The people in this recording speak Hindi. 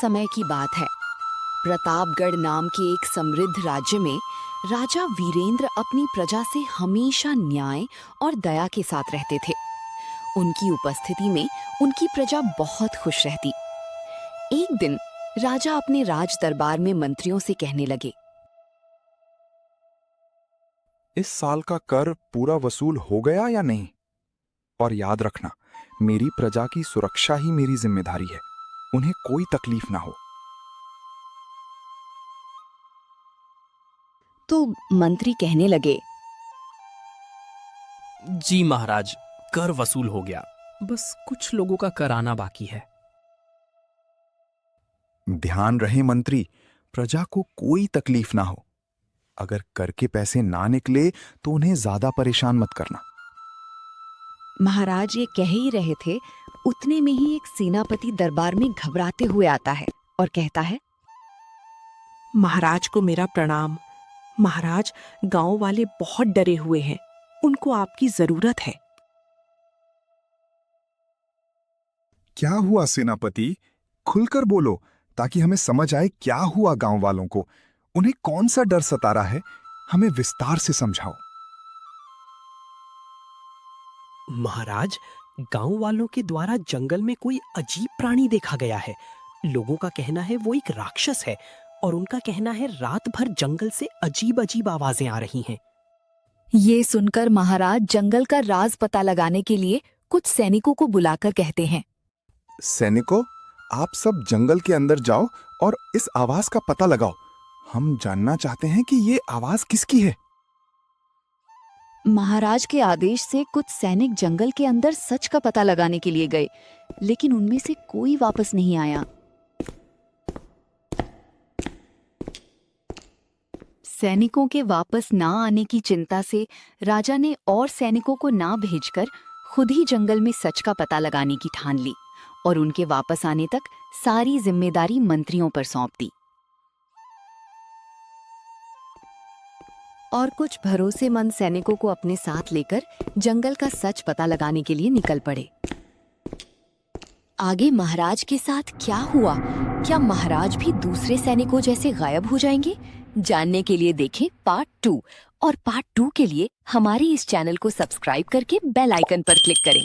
समय की बात है। प्रतापगढ़ नाम के एक समृद्ध राज्य में राजा वीरेंद्र अपनी प्रजा से हमेशा न्याय और दया के साथ रहते थे। उनकी उपस्थिति में उनकी प्रजा बहुत खुश रहती। एक दिन राजा अपने राज दरबार में मंत्रियों से कहने लगे, इस साल का कर पूरा वसूल हो गया या नहीं? और याद रखना, मेरी प्रजा की सुरक्षा ही मेरी जिम्मेदारी है। उन्हें कोई तकलीफ ना हो। तो मंत्री कहने लगे, जी महाराज, कर वसूल हो गया, बस कुछ लोगों का कर आना बाकी है। ध्यान रहे मंत्री, प्रजा को कोई तकलीफ ना हो। अगर कर के पैसे ना निकले तो उन्हें ज्यादा परेशान मत करना। महाराज ये कह ही रहे थे, उतने में ही एक सेनापति दरबार में घबराते हुए आता है और कहता है, महाराज को मेरा प्रणाम। महाराज, गांव वाले बहुत डरे हुए हैं, उनको आपकी जरूरत है। क्या हुआ सेनापति? खुलकर बोलो ताकि हमें समझ आए क्या हुआ गांव वालों को। उन्हें कौन सा डर सता रहा है, हमें विस्तार से समझाओ। महाराज, गांव वालों के द्वारा जंगल में कोई अजीब प्राणी देखा गया है। लोगों का कहना है वो एक राक्षस है और उनका कहना है रात भर जंगल से अजीब अजीब आवाजें आ रही हैं। ये सुनकर महाराज जंगल का राज पता लगाने के लिए कुछ सैनिकों को बुलाकर कहते हैं, सैनिकों, आप सब जंगल के अंदर जाओ और इस आवाज का पता लगाओ। हम जानना चाहते हैं कि ये आवाज किसकी है। महाराज के आदेश से कुछ सैनिक जंगल के अंदर सच का पता लगाने के लिए गए, लेकिन उनमें से कोई वापस नहीं आया। सैनिकों के वापस ना आने की चिंता से राजा ने और सैनिकों को ना भेजकर खुद ही जंगल में सच का पता लगाने की ठान ली और उनके वापस आने तक सारी जिम्मेदारी मंत्रियों पर सौंप दी। और कुछ भरोसेमंद सैनिकों को अपने साथ लेकर जंगल का सच पता लगाने के लिए निकल पड़े। आगे महाराज के साथ क्या हुआ? क्या महाराज भी दूसरे सैनिकों जैसे गायब हो जाएंगे? जानने के लिए देखें पार्ट 2। और पार्ट 2 के लिए हमारे इस चैनल को सब्सक्राइब करके बेल आइकन पर क्लिक करें।